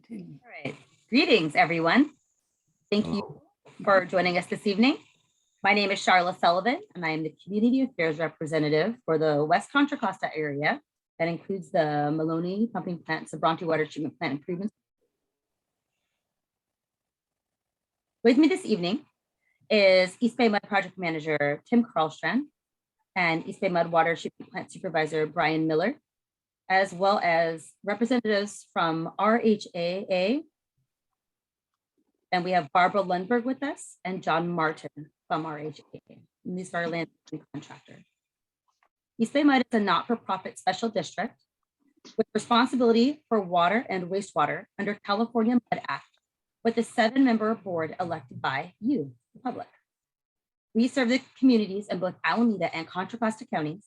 Continue. All right. Greetings, everyone. Thank you Hello. for joining us this evening. My name is Charlotte Sullivan, and I am the Community Affairs Representative for the West Contra Costa area. That includes the Maloney Pumping Plant, Sabronte Water Treatment Plant improvements. With me this evening is East Bay Mud Project Manager Tim Karlstrand and East Bay Mud Water Treatment Plant Supervisor Brian Miller, as well as representatives from RHAA. And we have Barbara Lundberg with us and John Martin from RHAA. And these are our landscaping contractor. East Bay Mud is a not-for-profit special district with responsibility for water and wastewater under California Mud Act, with a 7-member board elected by you, the public. We serve the communities in both Alameda and Contra Costa counties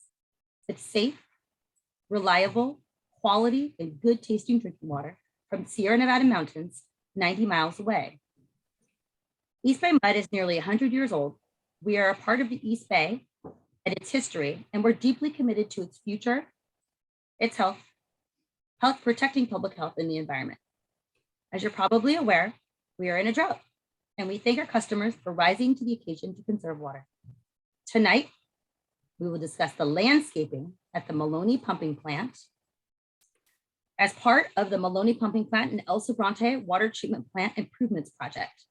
with safe, reliable, quality, and good tasting drinking water from Sierra Nevada mountains 90 miles away. East Bay Mud is nearly 100 years old. We are a part of the East Bay and its history, and we're deeply committed to its future, its health, protecting public health and the environment. As you're probably aware, we are in a drought, and we thank our customers for rising to the occasion to conserve water. Tonight, we will discuss the landscaping at the Maloney Pumping Plant as part of the Maloney Pumping Plant and El Sabronte Water Treatment Plant Improvements Project.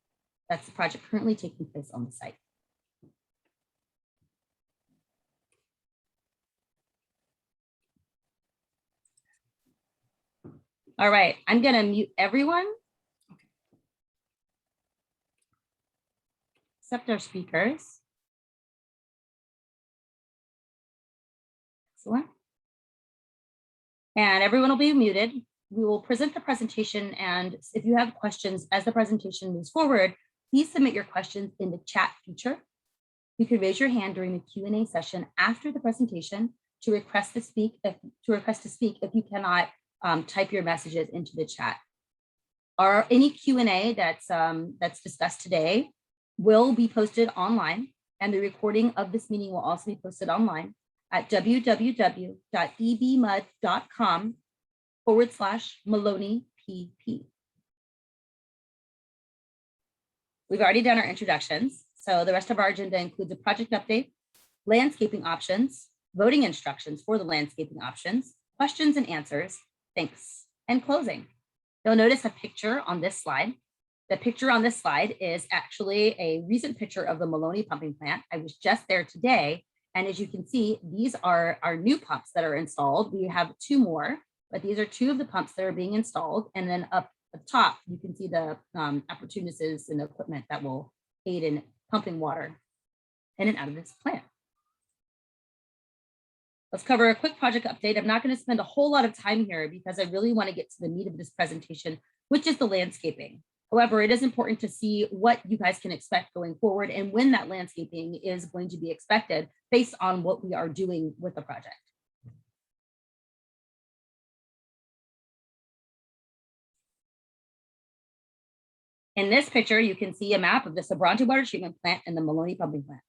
That's the project currently taking place on the site. All right, I'm gonna mute everyone except our speakers. Excellent. And everyone will be muted. We will present the presentation, and if you have questions as the presentation moves forward, please submit your questions in the chat feature. You can raise your hand during the Q&A session after the presentation to request to speak if you cannot type your messages into the chat. Any Q&A that's discussed today will be posted online, and the recording of this meeting will also be posted online at www.ebmud.com/MaloneyPP. We've already done our introductions, so the rest of our agenda includes a project update, landscaping options, voting instructions for the landscaping options, questions and answers, thanks, and closing. You'll notice a picture on this slide. The picture on this slide is actually a recent picture of the Maloney Pumping Plant. I was just there today, and as you can see, these are our new pumps that are installed. We have 2 more, but these are 2 of the pumps that are being installed, and then up at the top, you can see the appurtenances and equipment that will aid in pumping water in and out of this plant. Let's cover a quick project update. I'm not going to spend a whole lot of time here because I really want to get to the meat of this presentation, which is the landscaping. However, it is important to see what you guys can expect going forward and when that landscaping is going to be expected based on what we are doing with the project. In this picture, you can see a map of the Sabronte Water Treatment Plant and the Maloney Pumping Plant.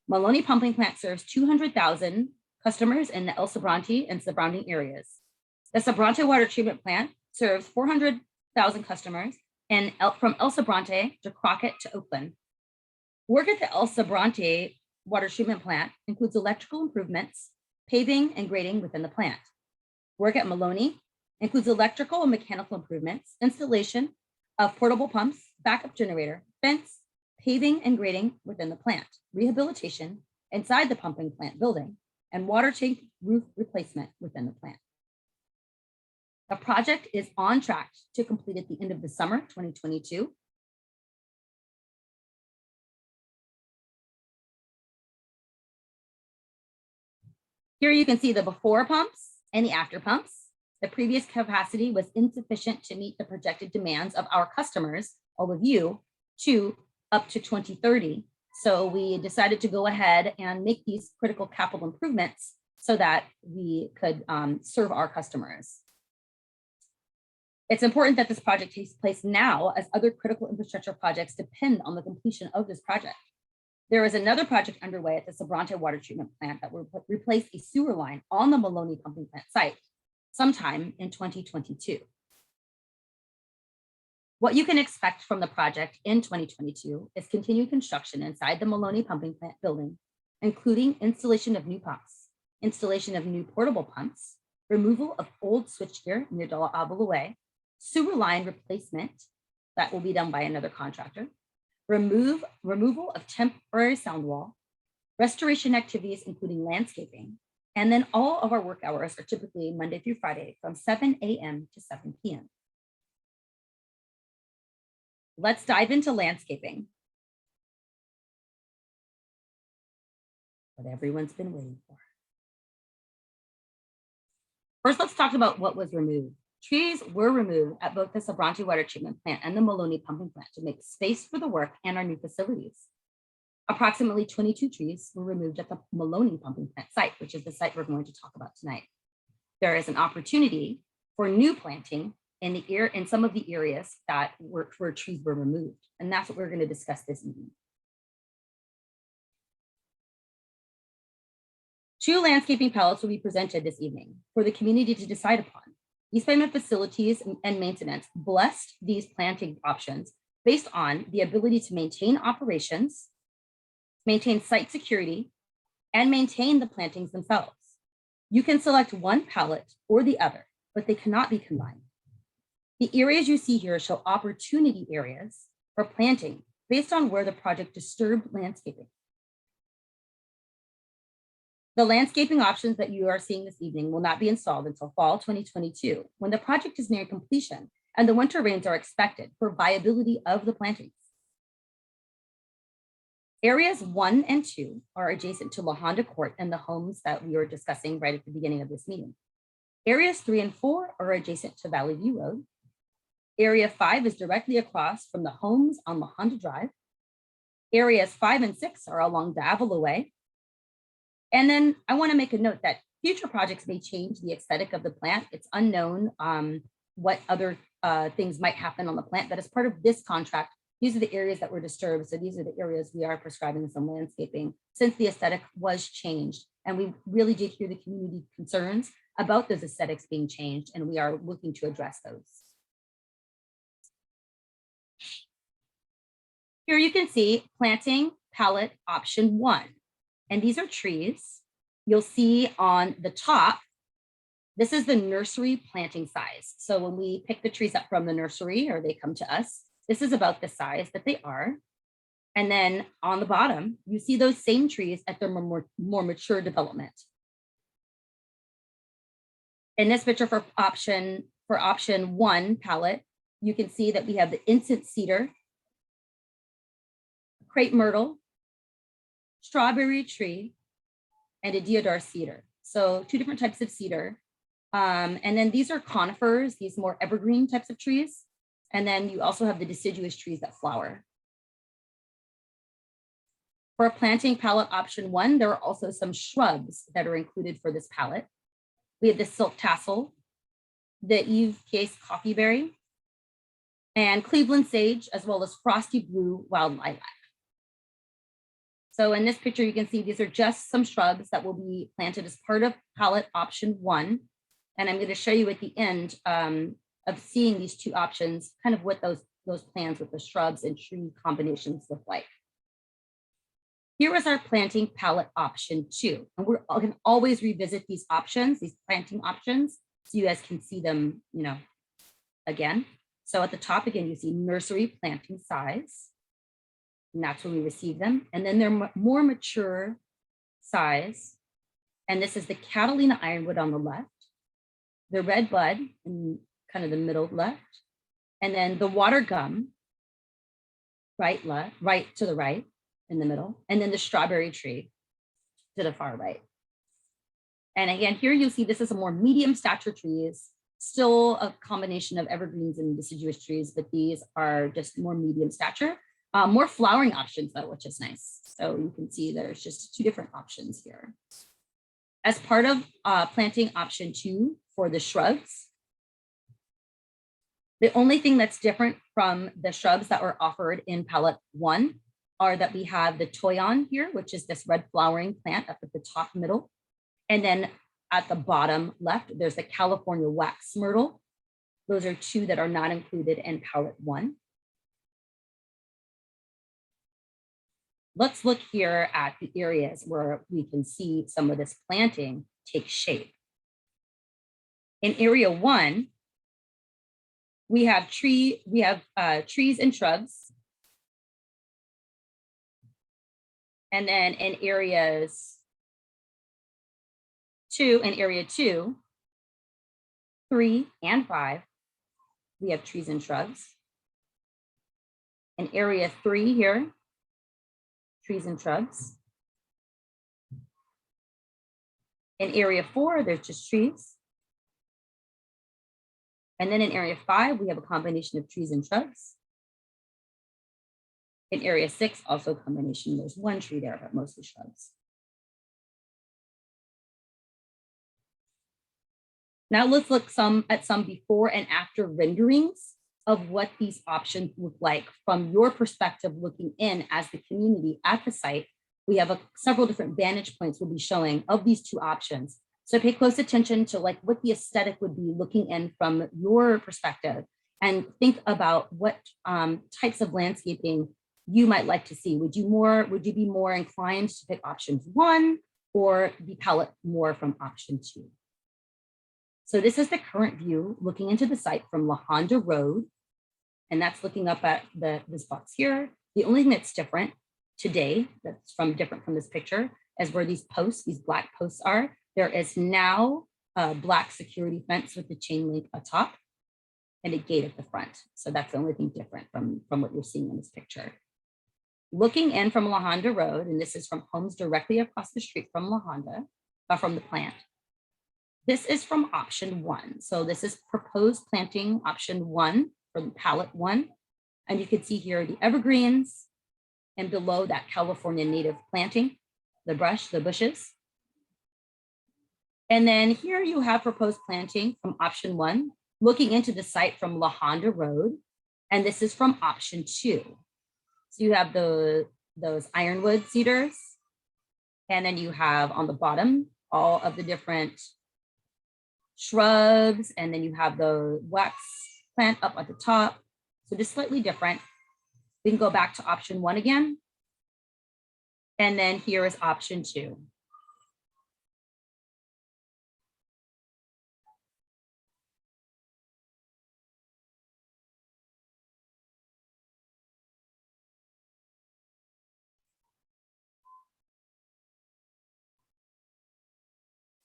Maloney Pumping Plant serves 200,000 customers in the El Sabronte and surrounding areas. The Sabronte Water Treatment Plant serves 400,000 customers from El Sabronte to Crockett to Oakland. Work at the El Sabronte Water Treatment Plant includes electrical improvements, paving and grading within the plant. Work at Maloney includes electrical and mechanical improvements, installation of portable pumps, backup generator, fence, paving and grading within the plant, rehabilitation inside the pumping plant building, and water tank roof replacement within the plant. The project is on track to complete at the end of the summer 2022. Here you can see the before pumps and the after pumps. The previous capacity was insufficient to meet the projected demands of our customers, all of you, up to 2030. So we decided to go ahead and make these critical capital improvements so that we could serve our customers. It's important that this project takes place now, as other critical infrastructure projects depend on the completion of this project. There is another project underway at the Sabronte Water Treatment Plant that will replace a sewer line on the Maloney Pumping Plant site sometime in 2022. What you can expect from the project in 2022 is continued construction inside the Maloney Pumping Plant building, including installation of new pumps, installation of new portable pumps, removal of old switchgear near De La Avila Way, sewer line replacement that will be done by another contractor, removal of temporary sound wall, restoration activities including landscaping, and then all of our work hours are typically Monday through Friday from 7 a.m. to 7 p.m. Let's dive into landscaping. What everyone's been waiting for. First, let's talk about what was removed. Trees were removed at both the Sabranti Water Treatment Plant and the Maloney Pumping Plant to make space for the work and our new facilities. Approximately 22 trees were removed at the Maloney Pumping Plant site, which is the site we're going to talk about tonight. There is an opportunity for new planting in some of the areas where trees were removed, and that's what we're going to discuss this evening. 2 landscaping palettes will be presented this evening for the community to decide upon. East Bay Facilities and Maintenance blessed these planting options based on the ability to maintain operations, maintain site security, and maintain the plantings themselves. You can select one palette or the other, but they cannot be combined. The areas you see here show opportunity areas for planting based on where the project disturbed landscaping. The landscaping options that you are seeing this evening will not be installed until fall 2022, when the project is near completion and the winter rains are expected for viability of the plantings. Areas 1 and 2 are adjacent to La Honda Court and the homes that we were discussing right at the beginning of this meeting. Areas 3 and 4 are adjacent to Valley View Road. Area 5 is directly across from the homes on La Honda Drive. Areas 5 and 6 are along the Avila Way. And then I want to make a note that future projects may change the aesthetic of the plant. It's unknown what other things might happen on the plant, but as part of this contract, these are the areas that were disturbed. So these are the areas we are prescribing some landscaping since the aesthetic was changed. And we really did hear the community concerns about those aesthetics being changed, and we are looking to address those. Here you can see planting palette option 1. And these are trees. You'll see on the top, this is the nursery planting size. So when we pick the trees up from the nursery or they come to us, this is about the size that they are. And then on the bottom, you see those same trees at their more mature development. In this picture for option 1 palette, you can see that we have the incense cedar, crepe myrtle, strawberry tree, and a deodar cedar. So 2 different types of cedar. And then these are conifers, these more evergreen types of trees. And then you also have the deciduous trees that flower. For planting palette option 1, there are also some shrubs that are included for this palette. We have the silk tassel, the Eve case coffeeberry, and Cleveland sage, as well as frosty blue wild lilac. So in this picture, you can see these are just some shrubs that will be planted as part of palette option 1. And I'm going to show you at the end of seeing these 2 options, kind of what those plans with the shrubs and tree combinations look like. Here is our planting palette option 2. And we're going to always revisit these options, these planting options, so you guys can see them, again. So at the top, again, you see nursery planting size. And that's when we receive them. And then they're more mature size. And this is the Catalina ironwood on the left, the red bud in kind of the middle left, and then the water gum, right to the right in the middle, and then the strawberry tree to the far right. And again, here you'll see this is a more medium stature trees, still a combination of evergreens and deciduous trees, but these are just more medium stature. More flowering options though, which is nice. So you can see there's just 2 different options here. As part of planting option 2 for the shrubs, the only thing that's different from the shrubs that were offered in palette 1 are that we have the toyon here, which is this red flowering plant up at the top middle. And then at the bottom left, there's the California wax myrtle. Those are two that are not included in palette one. Let's look here at the areas where we can see some of this planting take shape. In area one, we have trees and shrubs. And then in area two, 3 and 5, we have trees and shrubs. In area 3 here, trees and shrubs. In area 4, there's just trees. And then in area 5, we have a combination of trees and shrubs. In area 6, also a combination. There's one tree there, but mostly shrubs. Now let's look at some before and after renderings of what these options look like from your perspective looking in as the community at the site. We have several different vantage points we'll be showing of these two options. So pay close attention to like what the aesthetic would be looking in from your perspective, and think about what types of landscaping you might like to see. Would you be more inclined to pick option 1 or the palette more from option 2? So this is the current view looking into the site from La Honda Road, and that's looking up at this box here. The only thing that's different today, that's different from this picture, is where these black posts are. There is now a black security fence with the chain link atop and a gate at the front. So that's the only thing different from what you're seeing in this picture. Looking in from La Honda Road, and this is from homes directly across the street from La Honda, from the plant. This is from option 1. So this is proposed planting option 1 from palette 1. And you can see here the evergreens, and below that California native planting, the bushes. And then here you have proposed planting from option 1, looking into the site from La Honda Road. And this is from option 2. So you have those ironwood cedars. And then you have on the bottom, all of the different shrubs. And then you have the wax plant up at the top. So just slightly different. We can go back to option 1 again. And then here is option 2.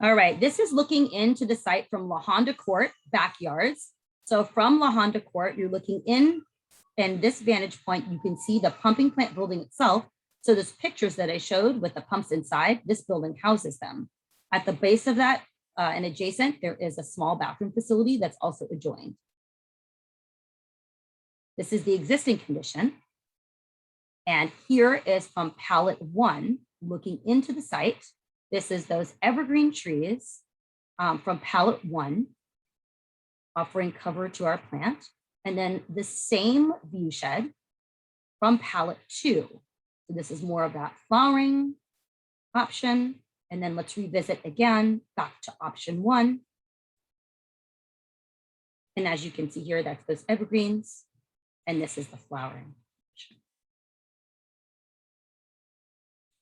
All right, this is looking into the site from La Honda Court backyards. So from La Honda Court, you're looking in, and this vantage point, you can see the pumping plant building itself. So those pictures that I showed with the pumps inside, this building houses them. At the base of that and adjacent, there is a small bathroom facility that's also adjoined. This is the existing condition. And here is from palette 1, looking into the site. This is those evergreen trees from palette 1, offering cover to our plant. And then the same view shed from palette 2. So this is more of that flowering option. And then let's revisit again, back to option 1. And as you can see here, that's those evergreens. And this is the flowering.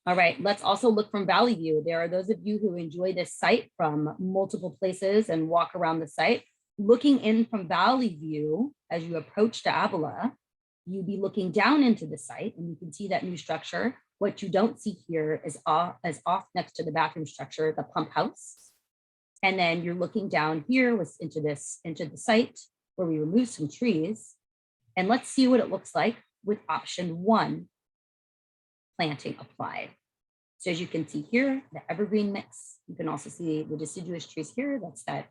All right, let's also look from Valley View. There are those of you who enjoy this site from multiple places and walk around the site. Looking in from Valley View, as you approach to Avila, you'd be looking down into the site and you can see that new structure. What you don't see here is off next to the bathroom structure, the pump house. And then you're looking down here into the site where we removed some trees. And let's see what it looks like with option 1, planting applied. So as you can see here, the evergreen mix. You can also see the deciduous trees here. That's that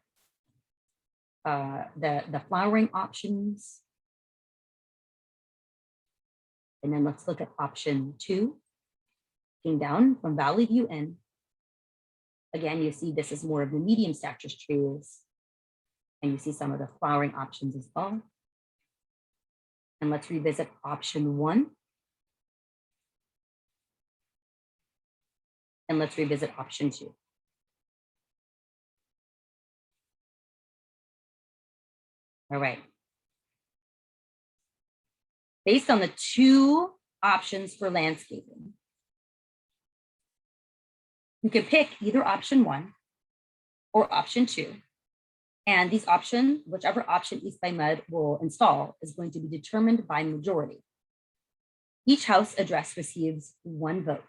the flowering options. And then let's look at option 2, looking down from Valley View in. Again, you see this is more of the medium stature trees, and you see some of the flowering options as well. And let's revisit option 1. And let's revisit option 2. All right. Based on the two options for landscaping, you can pick either option 1 or option 2. And these options, whichever option East by Mud will install, is going to be determined by majority. Each house address receives 1 vote.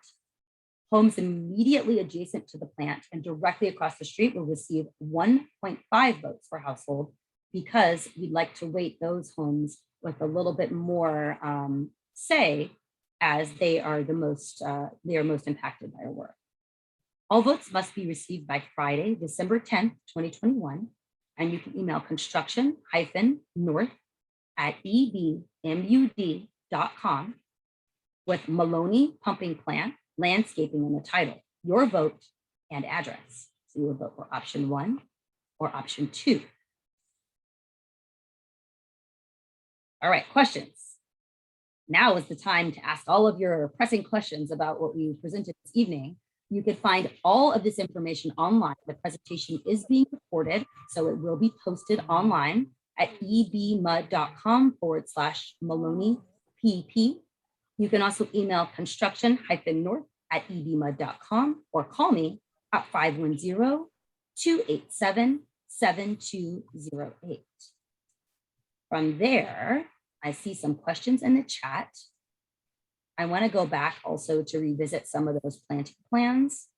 Homes immediately adjacent to the plant and directly across the street will receive 1.5 votes per household, because we'd like to weight those homes with a little bit more say, as they are most impacted by our work. All votes must be received by Friday, December 10th, 2021, and you can email construction-north@ebmud.com with Maloney Pumping Plant landscaping in the title, your vote and address. So you would vote for option 1 or option 2. All right, questions. Now is the time to ask all of your pressing questions about what we presented this evening. You can find all of this information online. The presentation is being recorded, so it will be posted online at ebmud.com/MaloneyPP. You can also email construction-north@ebmud.com or call me at 510-287-7208. From there, I see some questions in the chat. I want to go back also to revisit some of those planting plans.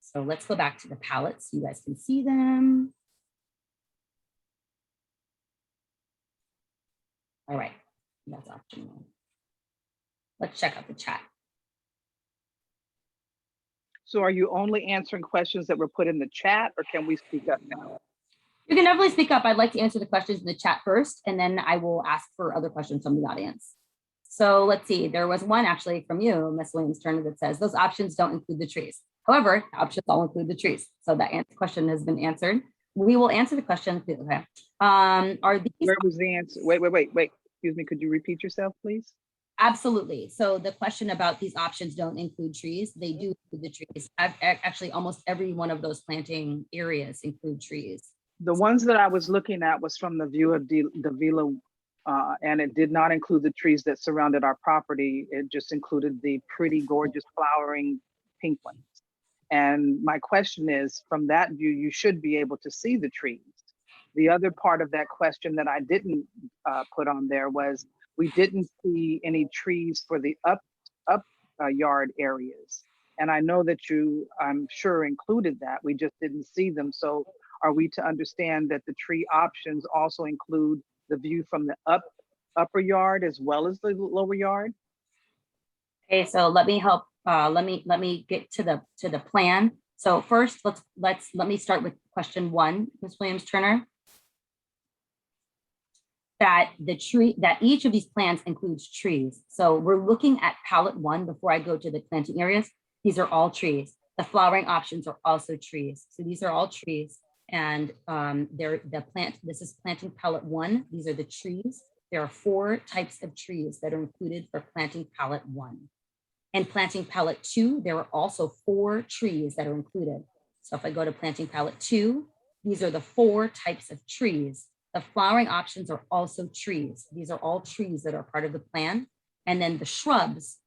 So let's go back to the palettes so you guys can see them. All right, that's option 1. Let's check out the chat. So are you only answering questions that were put in the chat, or can we speak up now? You can definitely speak up. I'd like to answer the questions in the chat first, and then I will ask for other questions from the audience. So let's see, there was one actually from you, Ms. Williams-Turner, that says those options don't include the trees. However, the options all include the trees. So that question has been answered. We will answer the question. Okay. Are these— Where was the answer? Wait. Excuse me, could you repeat yourself, please? Absolutely. So the question about these options don't include trees, they do include the trees. Actually, almost every one of those planting areas include trees. The ones that I was looking at was from the view of the villa, and it did not include the trees that surrounded our property. It just included the pretty, gorgeous, flowering pink ones. And my question is, from that view, you should be able to see the trees. The other part of that question that I didn't put on there was, we didn't see any trees for the up yard areas. And I know that you, I'm sure, included that. We just didn't see them. So are we to understand that the tree options also include the view from the upper yard as well as the lower yard? Okay, so let me help. Let me get to the plan. So first, let me start with question 1, Ms. Williams-Turner. That each of these plans includes trees. So we're looking at palette 1 before I go to the planting areas. These are all trees. The flowering options are also trees. So these are all trees. And this is planting palette 1. These are the trees. There are 4 types of trees that are included for planting palette 1. And planting palette 2, there are also 4 trees that are included. So if I go to planting palette 2, these are the 4 types of trees. The flowering options are also trees. These are all trees that are part of the plan. And then the shrubs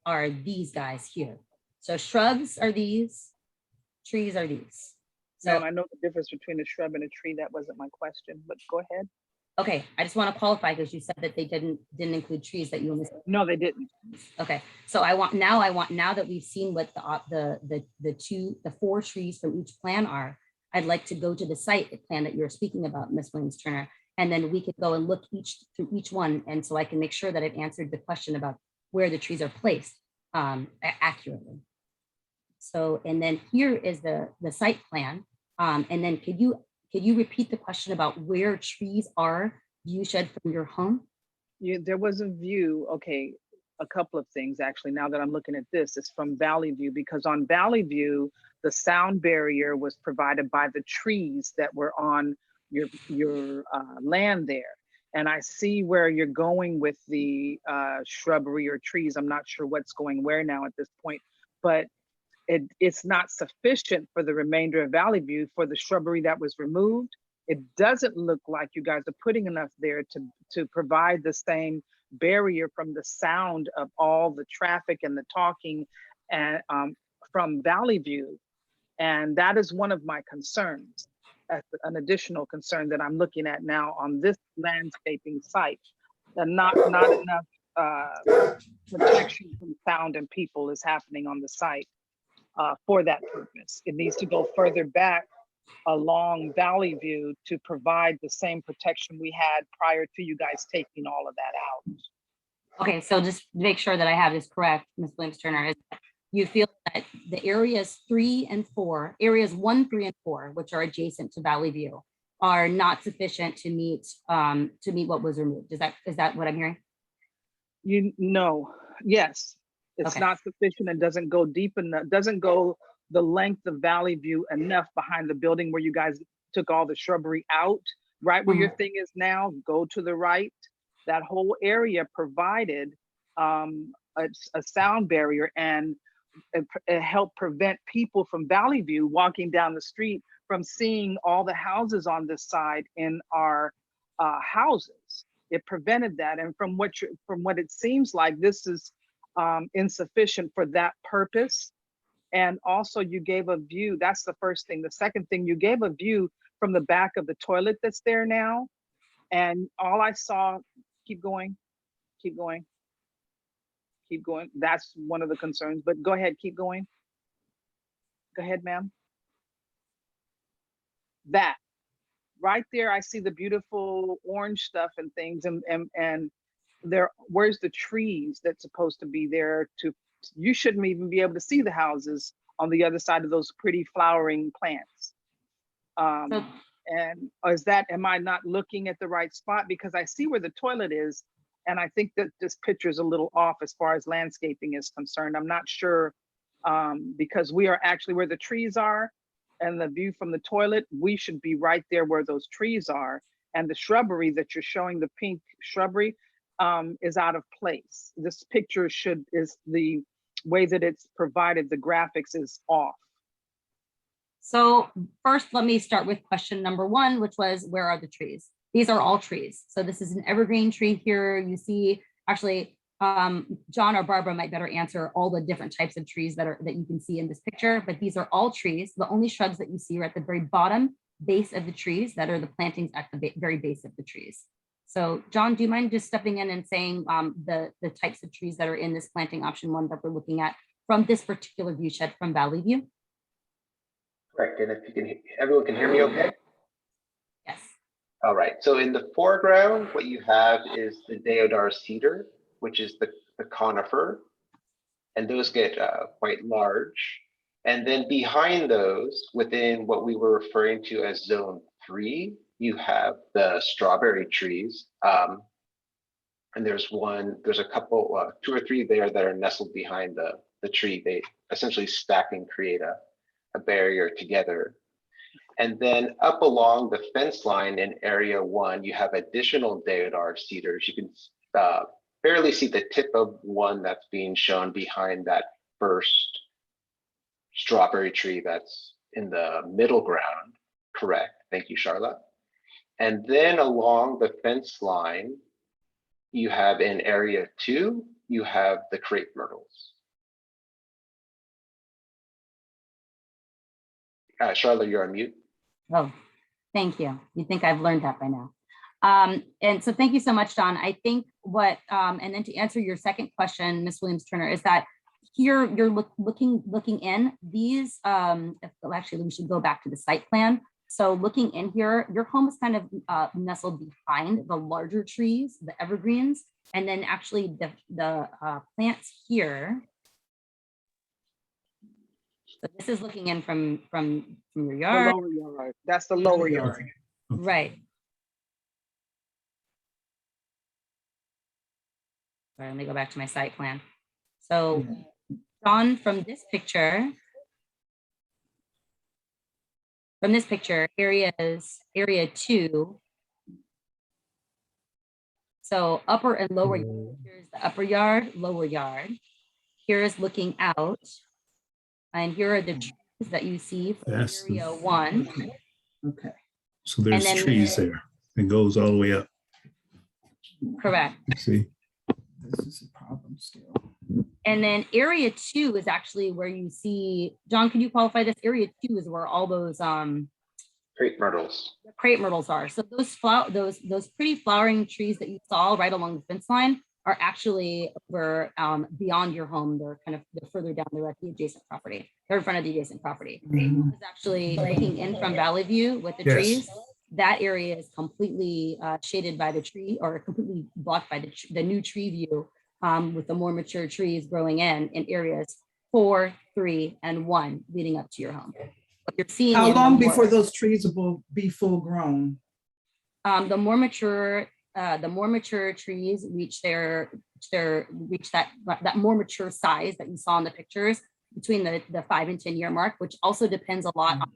are these guys here. So shrubs are these, trees are these. So I know the difference between a shrub and a tree. That wasn't my question, but go ahead. Okay, I just want to qualify because you said that they didn't include trees, that you only said. No, they didn't. Okay, so now that we've seen what the 4 trees from each plan are, I'd like to go to the site plan that you're speaking about, Ms. Williams-Turner, and then we could go and look through each one, and so I can make sure that I've answered the question about where the trees are placed accurately. So, and then here is the site plan, and then could you repeat the question about where trees are view shed from your home? Yeah, there was a view. Okay, a couple of things actually. Now that I'm looking at this, it's from Valley View, because on Valley View, the sound barrier was provided by the trees that were on your land there. And I see where you're going with the shrubbery or trees. I'm not sure what's going where now at this point, but it's not sufficient for the remainder of Valley View for the shrubbery that was removed. It doesn't look like you guys are putting enough there to provide the same barrier from the sound of all the traffic and the talking and from Valley View. And that is one of my concerns, an additional concern that I'm looking at now on this landscaping site. And not enough protection from sound and people is happening on the site for that purpose. It needs to go further back along Valley View to provide the same protection we had prior to you guys taking all of that out. Okay, so just to make sure that I have this correct, Ms. Williams-Turner, is you feel that the areas 3 and 4, areas 1, 3, and 4, which are adjacent to Valley View, are not sufficient to meet what was removed. Is that what I'm hearing? You know, yes, it's Okay. not sufficient and doesn't go deep enough, doesn't go the length of Valley View enough behind the building where you guys took all the shrubbery out, right where your thing is now, go to the right. That whole area provided a sound barrier, and it helped prevent people from Valley View walking down the street from seeing all the houses on this side in our houses. It prevented that, and from what it seems like, this is insufficient for that purpose. And also, you gave a view. That's the first thing. The second thing, you gave a view from the back of the toilet that's there now, and all I saw. Keep going, keep going, keep going. That's one of the concerns. But go ahead, keep going. Go ahead, ma'am. That. Right there, I see the beautiful orange stuff and things, and there, where's the trees that's supposed to be there you shouldn't even be able to see the houses on the other side of those pretty flowering plants. And am I not looking at the right spot? Because I see where the toilet is, and I think that this picture is a little off as far as landscaping is concerned. I'm not sure, because we are actually where the trees are, and the view from the toilet, we should be right there where those trees are. And the shrubbery that you're showing, the pink shrubbery, is out of place. This picture is the way that it's provided, the graphics is off. So first, let me start with question number 1, which was, where are the trees? These are all trees. So this is an evergreen tree here. You see, actually, John or Barbara might better answer all the different types of trees that you can see in this picture, but these are all trees. The only shrubs that you see are at the very bottom base of the trees that are the plantings at the very base of the trees. So John, do you mind just stepping in and saying the types of trees that are in this planting option 1 that we're looking at from this particular view shed from Valley View? Correct. And if everyone can hear me okay? Yes. All right. So in the foreground, what you have is the deodar cedar, which is the conifer, and those get quite large. And then behind those, within what we were referring to as zone 3, you have the strawberry trees. And there's a couple, 2 or 3 there that are nestled behind the tree. They essentially stack and create a barrier together. And then up along the fence line in area 1, you have additional deodar cedars. You can barely see the tip of one that's being shown behind that first strawberry tree that's in the middle ground. Correct. Thank you, Charlotte. And then along the fence line, you have in area 2, you have the crepe myrtles. Charlotte, you're on mute. Oh, thank you. You'd think I've learned that by now. And so thank you so much, John. I think and then to answer your second question, Ms. Williams-Turner, is that here you're looking in these, actually we should go back to the site plan. So looking in here, your home is kind of nestled behind the larger trees, the evergreens, and then actually the plants here. So this is looking in from your yard. The lower yard. That's the lower yard. Right. Sorry, let me go back to my site plan. So John, from this picture, area 2. So upper and lower yard. Here's the upper yard, lower yard. Here is looking out. And here are the trees that you see from area 1. Okay. So there's then- trees there. It goes all the way up. Correct. See? This is a problem still. And then area 2 is actually where you see, John, can you qualify this? Area 2 is where all those Crepe myrtles. crepe myrtles are. So those pretty flowering trees that you saw right along the fence line are actually over beyond your home. They're further down. They're at the adjacent property. They're in front of the adjacent property. Mhm. It's actually looking in from Valley View with the Yes. trees. That area is completely shaded by the tree, or completely blocked by the new tree view, with the more mature trees growing in areas 4, 3, and 1 leading up to your home. What you're seeing How in the long more- before those trees will be full grown? the more mature trees reach that more mature size that you saw in the pictures between the 5 and 10 year mark, which also depends a lot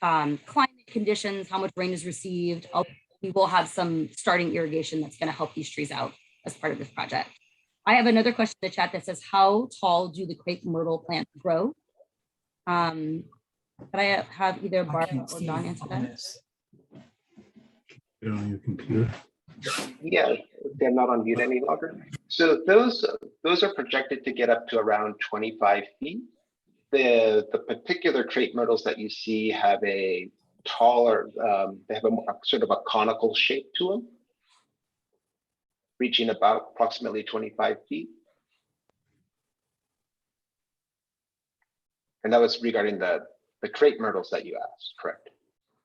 on climate conditions, how much rain is received. We will have some starting irrigation that's going to help these trees out as part of this project. I have another question in the chat that says, how tall do the crepe myrtle plants grow? Could I have either I Barbara can't or see Don it answer on that? this. Get it on your computer. Yeah, they're not on mute any longer. So those are projected to get up to around 25 feet. The particular crepe myrtles that you see have a taller, they have a sort of a conical shape to them, reaching about approximately 25 feet. And that was regarding the crepe myrtles that you asked, correct?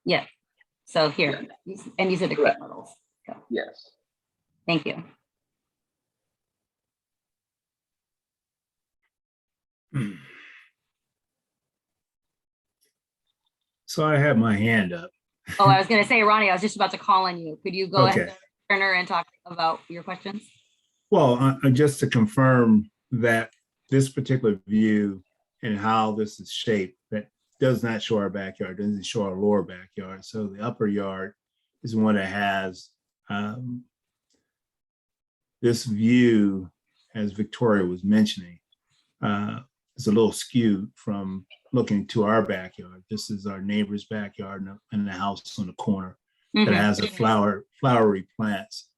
Yeah. So here, and these are the crepe Correct. myrtles. Yes. Thank you. So I have my hand up. Oh, I was going to say, Ronnie, I was just about to call on you. Could you go Okay. ahead, Turner, and talk about your questions? Well, just to confirm that this particular view and how this is shaped, that does not show our backyard, doesn't show our lower backyard. So the upper yard is one that has this view, as Victoria was mentioning, is a little skewed from looking to our backyard. This is our neighbor's backyard and the house on the corner that Mhm. has a flowery plants.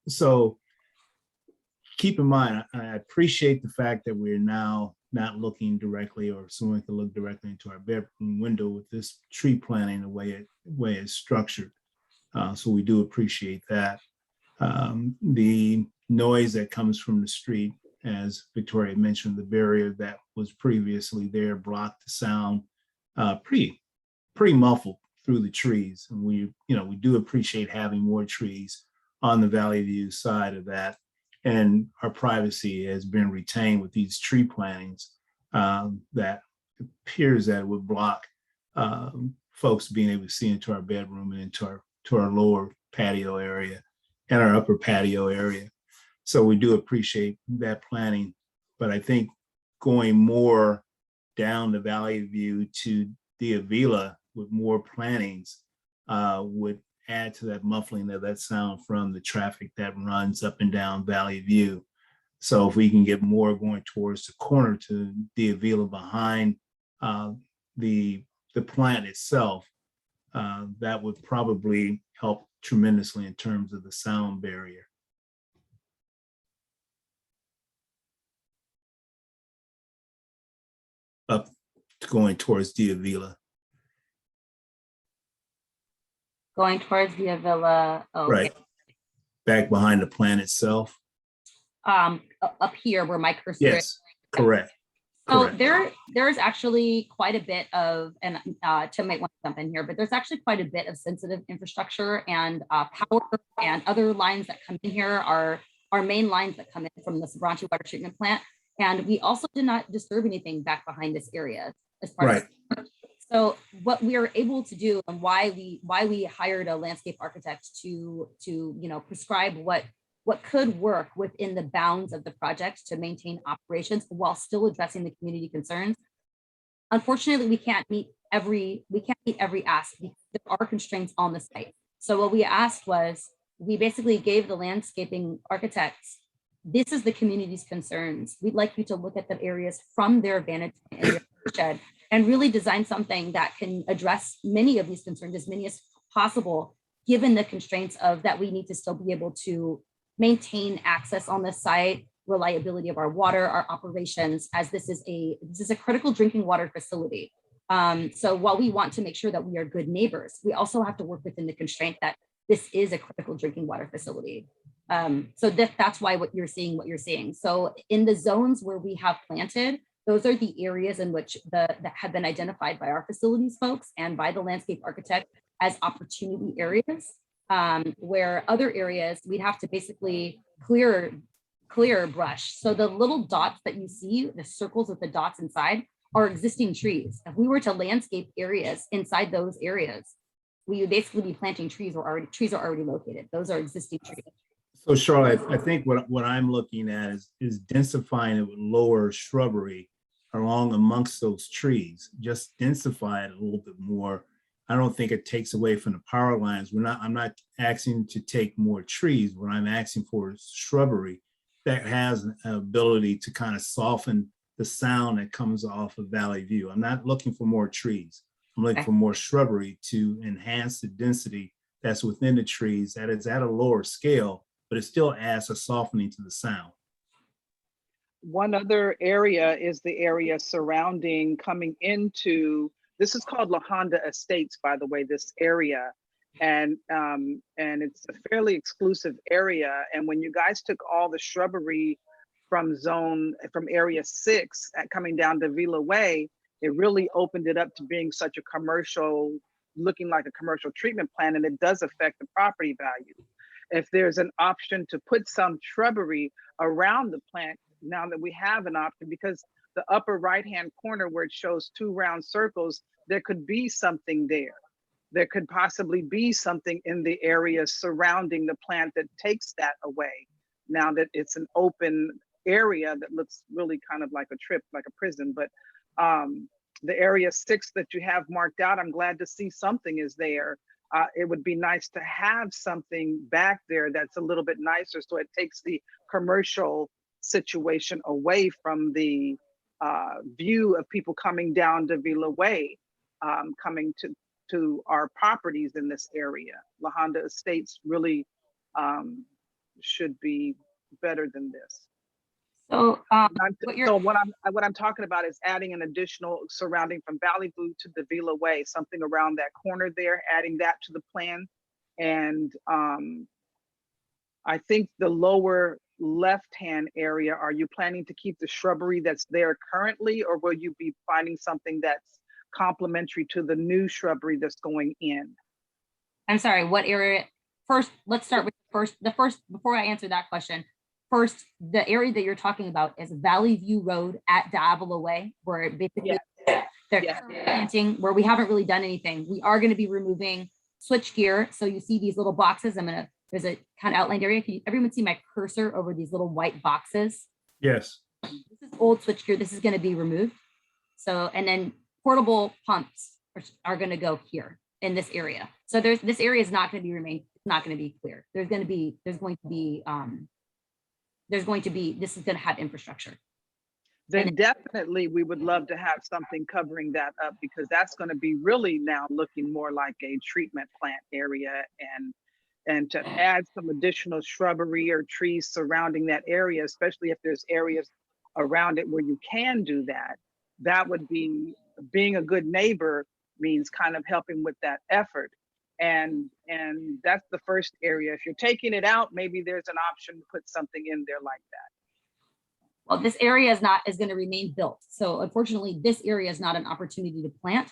So keep in mind, I appreciate the fact that we're now not looking directly, or someone can look directly into our bedroom window with this tree planting the way it's structured. So we do appreciate that. The noise that comes from the street, as Victoria mentioned, the barrier that was previously there blocked the sound pretty muffled through the trees. And we do appreciate having more trees on the Valley View side of that. And our privacy has been retained with these tree plantings that appears that it would block folks being able to see into our bedroom and into our lower patio area and our upper patio area. So we do appreciate that planning, but I think going more down the Valley View to the Avila with more plantings would add to that muffling of that sound from the traffic that runs up and down Valley View. So if we can get more going towards the corner to the Avila behind the plant itself, that would probably help tremendously in terms of the sound barrier. Up going towards the Avila. Going towards the Avila. Oh, okay. Right. Back behind the plant itself. Up here where my cursor is. Yes, correct. So correct. there's actually quite a bit of, and Tim might want to jump in here, but there's actually quite a bit of sensitive infrastructure and power and other lines that come in here are main lines that come in from the Sabranchi water treatment plant. And we also did not disturb anything back behind this area as part of this. So what we are able to do, and why we hired a landscape architect to prescribe what could work within the bounds of the project to maintain operations while still addressing the community concerns. Unfortunately, we can't meet every ask because there are constraints on the site. So what we asked was, we basically gave the landscaping architects, this is the community's concerns. We'd like you to look at the areas from their vantage point and their shed and really design something that can address many of these concerns, as many as possible, given the constraints of that we need to still be able to maintain access on the site, reliability of our water, our operations, as this is a critical drinking water facility. So while we want to make sure that we are good neighbors, we also have to work within the constraint that this is a critical drinking water facility. So that's why what you're seeing. So in the zones where we have planted, those are the areas in which that have been identified by our facilities folks and by the landscape architect as opportunity areas, where other areas we'd have to basically clear brush. So the little dots that you see, the circles with the dots inside, are existing trees. If we were to landscape areas inside those areas, we would basically be planting trees or trees are already located. Those are existing trees. So Charlotte, I think what I'm looking at is densifying it with lower shrubbery along amongst those trees. Just densify it a little bit more. I don't think it takes away from the power lines. I'm not asking to take more trees. What I'm asking for is shrubbery that has an ability to kind of soften the sound that comes off of Valley View. I'm not looking for more trees. I'm looking for more shrubbery to enhance the density that's within the trees, that is at a lower scale, but it still adds a softening to the sound. One other area is the area surrounding coming into, this is called La Honda Estates, by the way, this area. And it's a fairly exclusive area. And when you guys took all the shrubbery from area 6 coming down to Vila Way, it really opened it up to being such a commercial, looking like a commercial treatment plant, and it does affect the property value. If there's an option to put some shrubbery around the plant, now that we have an option, because the upper right-hand corner where it shows 2 round circles, there could be something there. There could possibly be something in the area surrounding the plant that takes that away. Now that it's an open area that looks really kind of like a prison, but the area 6 that you have marked out, I'm glad to see something is there. It would be nice to have something back there that's a little bit nicer, so it takes the commercial situation away from the view of people coming down to Vila Way, coming to our properties in this area. La Honda Estates really should be better than this. So, what I'm talking about is adding an additional surrounding from Valley View to the Vila Way, something around that corner there, adding that to the plan. And I think the lower left-hand area, are you planning to keep the shrubbery that's there currently, or will you be finding something that's complementary to the new shrubbery that's going in? I'm sorry, what area? First, let's start with the first, before I answer that question. First, the area that you're talking about is Valley View Road at Davila Way, where basically they're planting, where we haven't really done anything. We are going to be removing switch gear. So you see these little boxes. There's a kind of outlined area. Can everyone see my cursor over these little white boxes? Yes. This is old switch gear. This is going to be removed. So, and then portable pumps are going to go here in this area. So this area is not going to be not going to be clear. This is going to have infrastructure. Then definitely we would love to have something covering that up, because that's going to be really now looking more like a treatment plant area, and to add some additional shrubbery or trees surrounding that area, especially if there's areas around it where you can do that, that would be, being a good neighbor means kind of helping with that effort. And that's the first area. If you're taking it out, maybe there's an option to put something in there like that. Well, this area is going to remain built. So unfortunately, this area is not an opportunity to plant.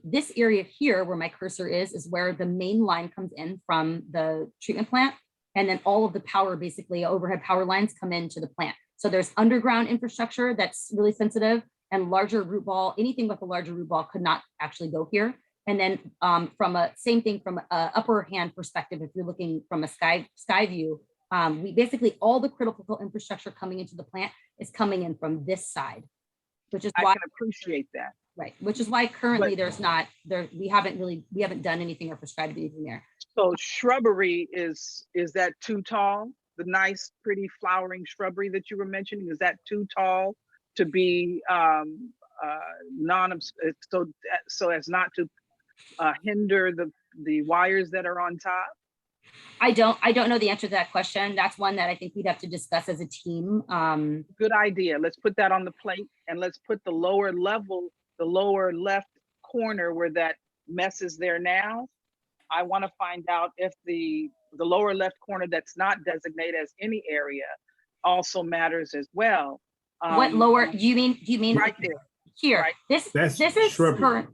This area here where my cursor is where the main line comes in from the treatment plant. And then all of the power, basically overhead power lines, come into the plant. So there's underground infrastructure that's really sensitive, and larger root ball, anything with a larger root ball could not actually go here. And then from a same thing from a upper hand perspective, if you're looking from a sky view, we basically all the critical infrastructure coming into the plant is coming in from this side, which is why I can appreciate that. Right, which is why currently we haven't done anything or prescribed anything there. So shrubbery is that too tall? The nice, pretty flowering shrubbery that you were mentioning, is that too tall to be so as not to hinder the wires that are on top? I don't know the answer to that question. That's one that I think we'd have to discuss as a team. Good idea. Let's put that on the plate, and let's put the lower level, the lower left corner where that mess is there now. I want to find out if the lower left corner that's not designated as any area also matters as well. What lower, do you mean Right there. here? Right. This That's is shrubbery. current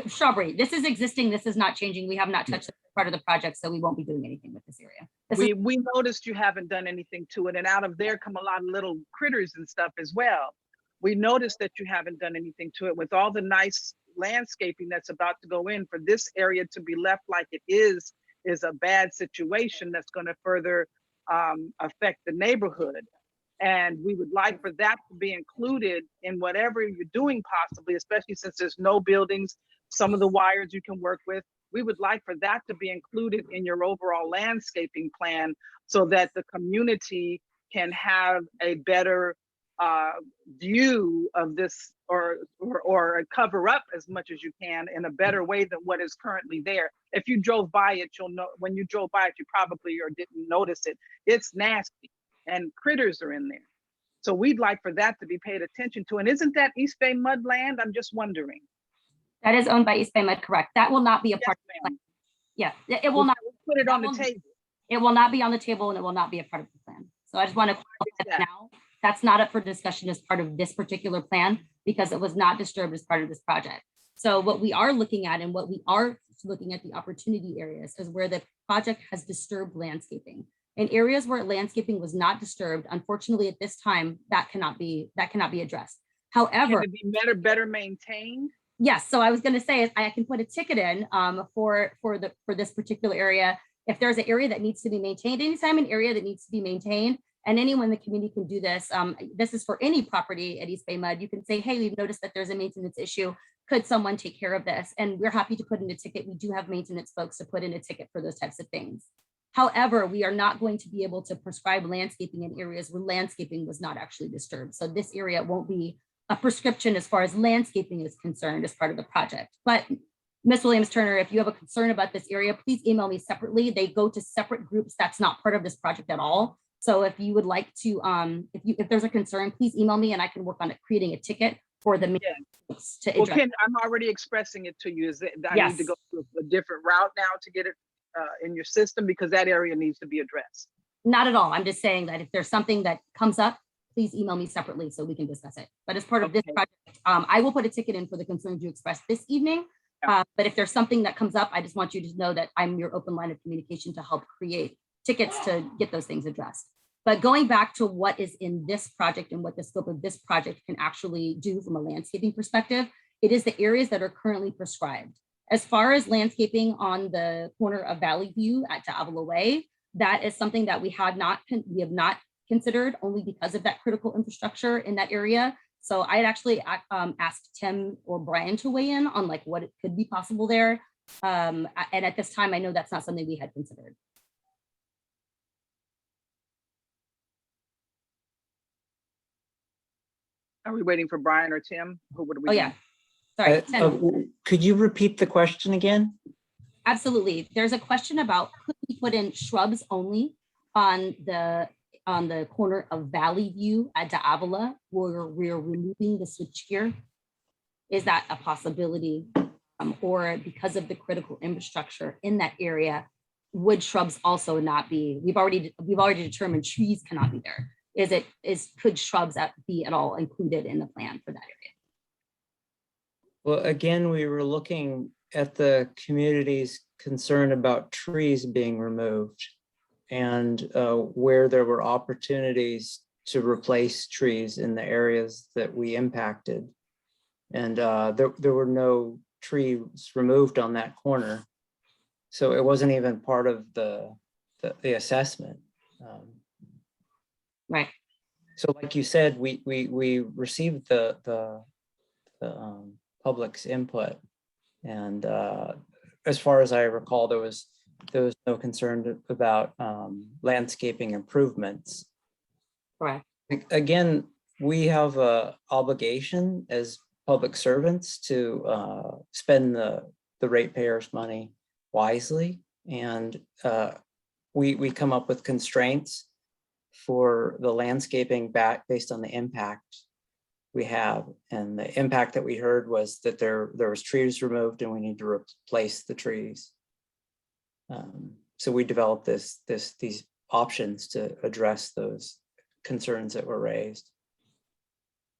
shrubbery. This is existing. This is not changing. We have not touched this part of the project, so we won't be doing anything with this area. This is We noticed you haven't done anything to it, and out of there come a lot of little critters and stuff as well. We noticed that you haven't done anything to it with all the nice landscaping that's about to go in. For this area to be left like it is a bad situation that's going to further affect the neighborhood. And we would like for that to be included in whatever you're doing possibly, especially since there's no buildings, some of the wires you can work with. We would like for that to be included in your overall landscaping plan so that the community can have a better view of this, or cover up as much as you can in a better way than what is currently there. If you drove by it, you'll know, when you drove by it, you probably or didn't notice it. It's nasty and critters are in there. So we'd like for that to be paid attention to. And isn't that East Bay Mud land? I'm just wondering. that is owned by East Bay Mud, correct? That will not be a part of the plan. Yeah, it will not. Put it on the will- table. It will not be on the table, and it will not be a part of the plan. So I just want to qualify that now. That's not up for discussion as part of this particular plan because it was not disturbed as part of this project. So what we are looking at, and what we are looking at, the opportunity areas, is where the project has disturbed landscaping. In areas where landscaping was not disturbed, unfortunately at this time, that cannot be addressed. However, Can it be better maintained? yes, so I was going to say, I can put a ticket in for this particular area. If there's an area that needs to be maintained, anytime an area that needs to be maintained, and anyone in the community can do this. This is for any property at East Bay Mud. You can say, hey, we've noticed that there's a maintenance issue. Could someone take care of this? And we're happy to put in a ticket. We do have maintenance folks to put in a ticket for those types of things. However, we are not going to be able to prescribe landscaping in areas where landscaping was not actually disturbed. So this area won't be a prescription as far as landscaping is concerned as part of the project. But Ms. Williams-Turner, if you have a concern about this area, please email me separately. They go to separate groups. That's not part of this project at all. So if you would like to, if there's a concern, please email me and I can work on it, creating a ticket for the maintenance to address. Well, Ken, I'm already expressing it to you. Is that I Yes. need to go through a different route now to get it in your system, because that area needs to be addressed. Not at all. I'm just saying that if there's something that comes up, please email me separately so we can discuss it. But as part of this Okay. project, I will put a ticket in for the concerns you expressed this evening. But if there's something that comes up, I just want you to know that I'm your open line of communication to help create tickets to get those things addressed. But going back to what is in this project and what the scope of this project can actually do from a landscaping perspective, it is the areas that are currently prescribed. As far as landscaping on the corner of Valley View at Avila Way, that is something that we have not considered, only because of that critical infrastructure in that area. So I had actually asked Tim or Brian to weigh in on like what it could be possible there. And at this time, I know that's not something we had considered. Are we waiting for Brian or Tim? Who would we? Oh yeah, sorry, Tim. Could you repeat the question again? Absolutely. There's a question about could we put in shrubs only on the corner of Valley View at Avila, where we're removing the switchgear? Is that a possibility? Or because of the critical infrastructure in that area, would shrubs also not be? We've already determined trees cannot be there. Could shrubs be at all included in the plan for that area? Well, again, we were looking at the community's concern about trees being removed and where there were opportunities to replace trees in the areas that we impacted. And there were no trees removed on that corner. So it wasn't even part of the assessment. Right. So like you said, we received the public's input. And as far as I recall, there was no concern about landscaping improvements. Correct. Again, we have a obligation as public servants to spend the ratepayers' money wisely, and we come up with constraints for the landscaping back based on the impact we have. And the impact that we heard was that there was trees removed and we need to replace the trees. So we developed these options to address those concerns that were raised.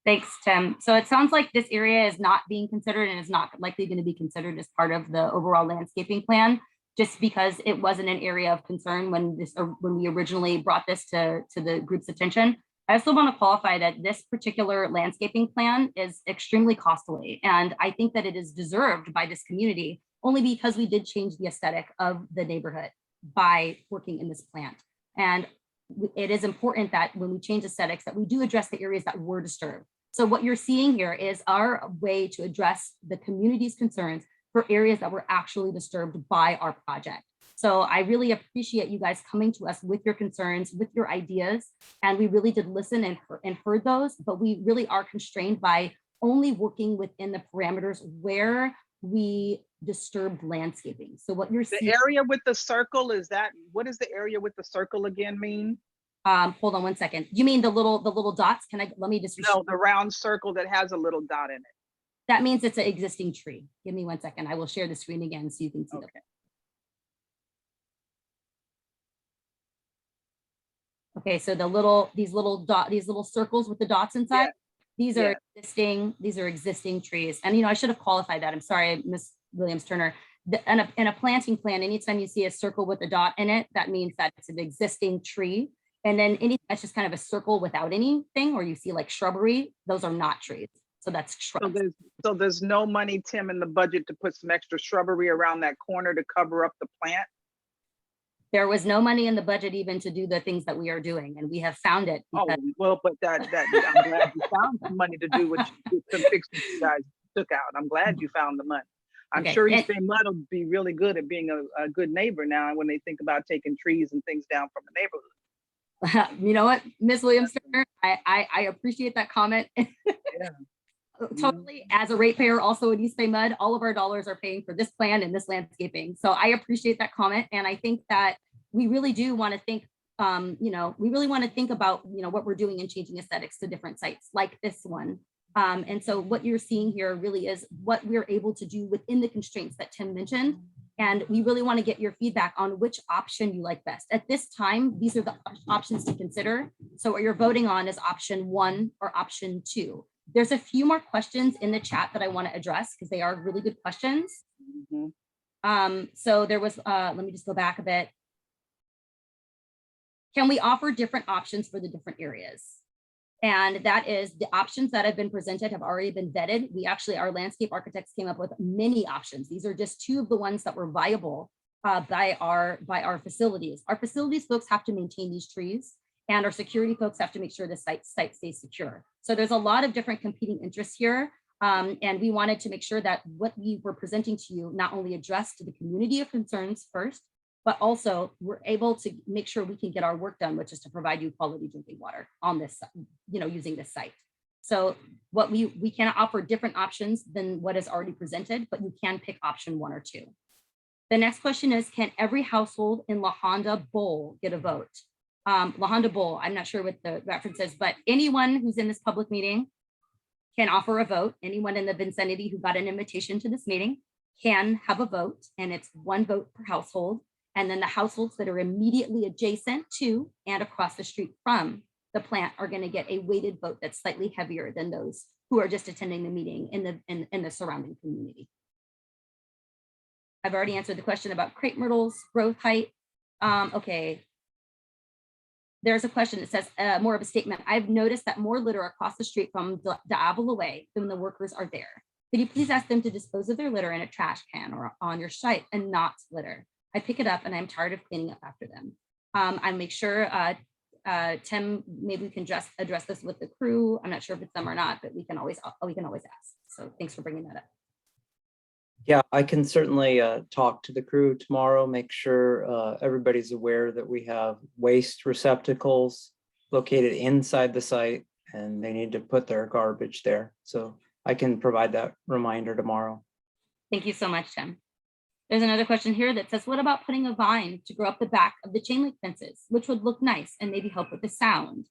Thanks, Tim. So it sounds like this area is not being considered and is not likely going to be considered as part of the overall landscaping plan, just because it wasn't an area of concern when we originally brought this to the group's attention. I also want to qualify that this particular landscaping plan is extremely costly, and I think that it is deserved by this community only because we did change the aesthetic of the neighborhood by working in this plant. And it is important that when we change aesthetics that we do address the areas that were disturbed. So what you're seeing here is our way to address the community's concerns for areas that were actually disturbed by our project. So I really appreciate you guys coming to us with your concerns, with your ideas, and we really did listen and heard those, but we really are constrained by only working within the parameters where we disturbed landscaping. So what you're The seeing— area with the circle, is that, what does the area with the circle again mean? hold on one second. You mean the little dots? Let me just— No, the round circle that has a little dot in it. that means it's an existing tree. Give me 1 second. I will share the screen again so you can see Okay. Okay, so these little circles with the dots inside, these are existing trees. And I should have qualified that. I'm sorry, Miss Williams-Turner. In a planting plan, anytime you see a circle with a dot in it, that means that it's an existing tree. And then anything that's just kind of a circle without anything, or you see like shrubbery, those are not trees. So that's shrubs. So there's no money, Tim, in the budget to put some extra shrubbery around that corner to cover up the plant? There was no money in the budget even to do the things that we are doing, and we have found it. Oh, because— well, but I'm glad you found some money to do what you did, some fixes you guys took out. I'm glad you found the money. I'm Okay, sure and— East Bay Mud will be really good at being a good neighbor now when they think about taking trees and things down from the neighborhood. You know what, Miss Williams-Turner, I appreciate that comment. Yeah. Totally. As a ratepayer, also at East Bay Mud, all of our dollars are paying for this plan and this landscaping. So I appreciate that comment, and I think that we really do want to think. We really want to think about what we're doing and changing aesthetics to different sites like this one. And so what you're seeing here really is what we're able to do within the constraints that Tim mentioned. And we really want to get your feedback on which option you like best. At this time, these are the options to consider. So what you're voting on is option 1 or option 2. There's a few more questions in the chat that I want to address because they are really good questions. So there was, let me just go back a bit. Can we offer different options for the different areas? And that is the options that have been presented have already been vetted. Our landscape architects came up with many options. These are just 2 of the ones that were viable by our facilities. Our facilities folks have to maintain these trees, and our security folks have to make sure the site stays secure. So there's a lot of different competing interests here. And we wanted to make sure that what we were presenting to you not only addressed the community of concerns first, but also we're able to make sure we can get our work done, which is to provide you quality drinking water on this, using this site. So what we cannot offer different options than what is already presented, but you can pick option 1 or 2. The next question is, can every household in La Honda Bowl get a vote? La Honda Bowl, I'm not sure what the reference is, but anyone who's in this public meeting can offer a vote. Anyone in the vicinity who got an invitation to this meeting can have a vote, and it's 1 vote per household. And then the households that are immediately adjacent to and across the street from the plant are going to get a weighted vote that's slightly heavier than those who are just attending the meeting in the surrounding community. I've already answered the question about crepe myrtles, growth height. Okay. There's a question that says more of a statement. I've noticed that more litter across the street from the Avila Way than the workers are there. Could you please ask them to dispose of their litter in a trash can or on your site and not litter? I pick it up and I'm tired of cleaning up after them. I make sure, Tim, maybe we can address this with the crew. I'm not sure if it's them or not, but we can always ask. So thanks for bringing that up. Yeah, I can certainly talk to the crew tomorrow, make sure everybody's aware that we have waste receptacles located inside the site and they need to put their garbage there. So I can provide that reminder tomorrow. Thank you so much, Tim. There's another question here that says, what about putting a vine to grow up the back of the chain link fences, which would look nice and maybe help with the sound?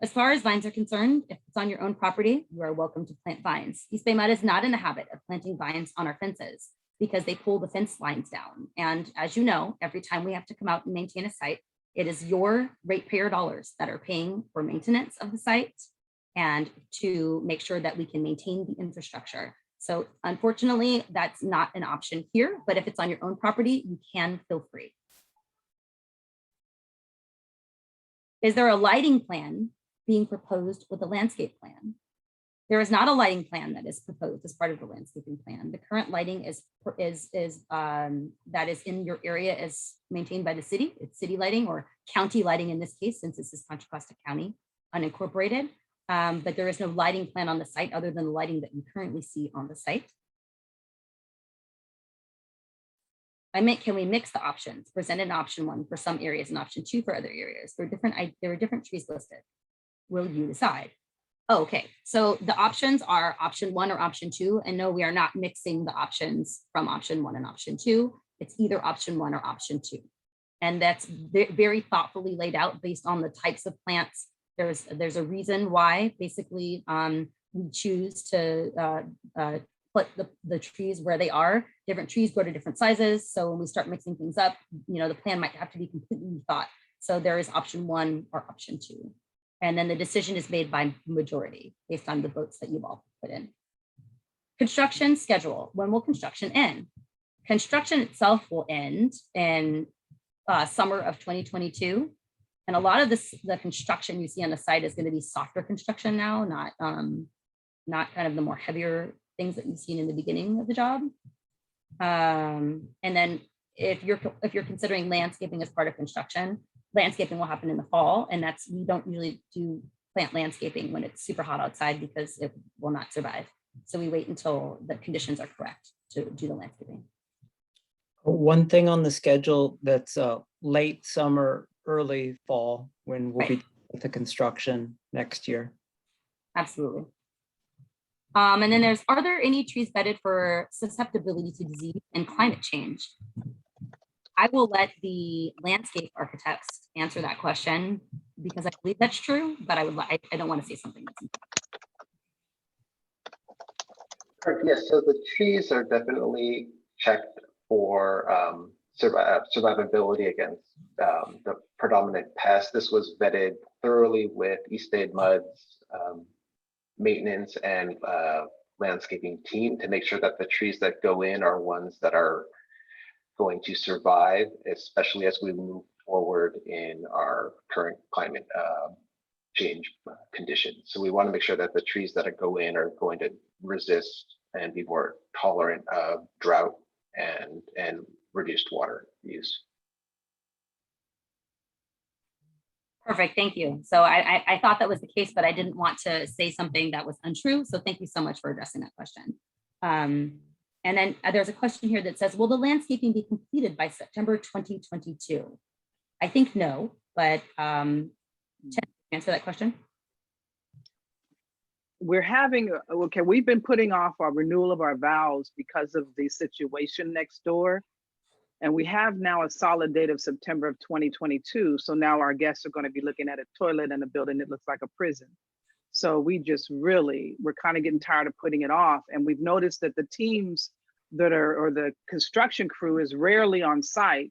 As far as vines are concerned, if it's on your own property, you are welcome to plant vines. East Bay Mud is not in the habit of planting vines on our fences because they pull the fence lines down. And as you know, every time we have to come out and maintain a site, it is your ratepayer dollars that are paying for maintenance of the site and to make sure that we can maintain the infrastructure. So unfortunately, that's not an option here, but if it's on your own property, you can feel free. Is there a lighting plan being proposed with a landscape plan? There is not a lighting plan that is proposed as part of the landscaping plan. The current lighting that is in your area is maintained by the city. It's city lighting or county lighting in this case, since this is Contra Costa County unincorporated. But there is no lighting plan on the site other than the lighting that you currently see on the site. Can we mix the options? Present an option 1 for some areas and option 2 for other areas. There are different trees listed. Will you decide? Oh, okay, so the options are option 1 or option 2. And no, we are not mixing the options from option 1 and option 2. It's either option 1 or option 2. And that's very thoughtfully laid out based on the types of plants. There's a reason why basically we choose to put the trees where they are. Different trees grow to different sizes. So when we start mixing things up, the plan might have to be completely rethought. So there is option 1 or option 2. And then the decision is made by majority based on the votes that you've all put in. Construction schedule. When will construction end? Construction itself will end in summer of 2022. And a lot of the construction you see on the site is going to be softer construction now, not kind of the more heavier things that you've seen in the beginning of the job. And then if you're considering landscaping as part of construction, landscaping will happen in the fall, and we don't usually do plant landscaping when it's super hot outside because it will not survive. So we wait until the conditions are correct to do the landscaping. One thing on the schedule that's late summer, early fall, when we'll be with the construction next year. Absolutely. And then are there any trees bedded for susceptibility to disease and climate change? I will let the landscape architects answer that question because I believe that's true, but I don't want to say something that's Correct. Yes, so the trees are definitely checked for survivability against the predominant pest. This was vetted thoroughly with East Bay Mud's maintenance and landscaping team to make sure that the trees that go in are ones that are going to survive, especially as we move forward in our current climate change conditions. So we want to make sure that the trees that go in are going to resist and be more tolerant of drought and reduced water use. perfect. Thank you. So I thought that was the case, but I didn't want to say something that was untrue. So thank you so much for addressing that question. And then there's a question here that says, will the landscaping be completed by September 2022? I think no, but answer that question. We've been putting off our renewal of our vows because of the situation next door. And we have now a solid date of September of 2022. So now our guests are going to be looking at a toilet and a building that looks like a prison. So we're kind of getting tired of putting it off. And we've noticed that the teams or the construction crew is rarely on site.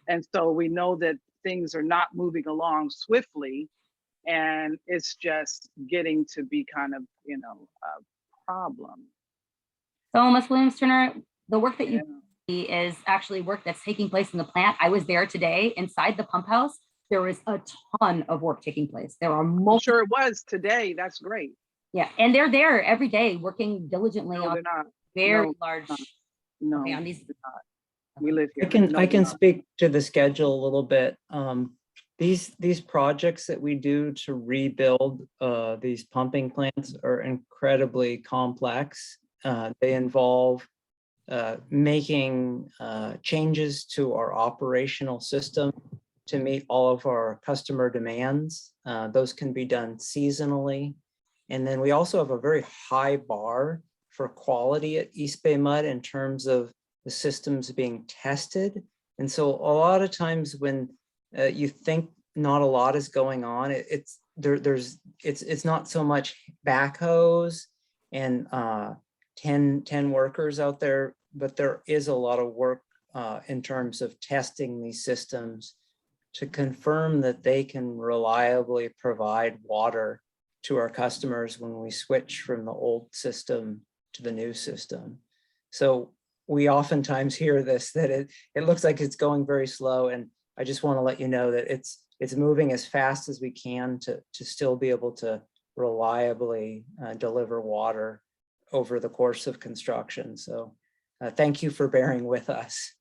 And so we know that things are not moving along swiftly. And it's just getting to be kind of, a problem. So Ms. Williams-Turner, the work that you see is actually work that's taking place in the plant. I was there today inside the pump house. There is a ton of work taking place. There are multiple. I'm sure it was today. That's great. Yeah, and they're there every day working diligently No, on they're not. very No, large. No, Okay, on these. they're not. We live here. I can speak to the schedule a little bit. These projects that we do to rebuild these pumping plants are incredibly complex. They involve making changes to our operational system to meet all of our customer demands. Those can be done seasonally. And then we also have a very high bar for quality at East Bay Mud in terms of the system's being tested. And so a lot of times when you think not a lot is going on, it's not so much backhoes and 10 workers out there, but there is a lot of work in terms of testing these systems to confirm that they can reliably provide water to our customers when we switch from the old system to the new system. So we oftentimes hear this, that it looks like it's going very slow. And I just want to let you know that it's moving as fast as we can to still be able to reliably deliver water over the course of construction. So thank you for bearing with us.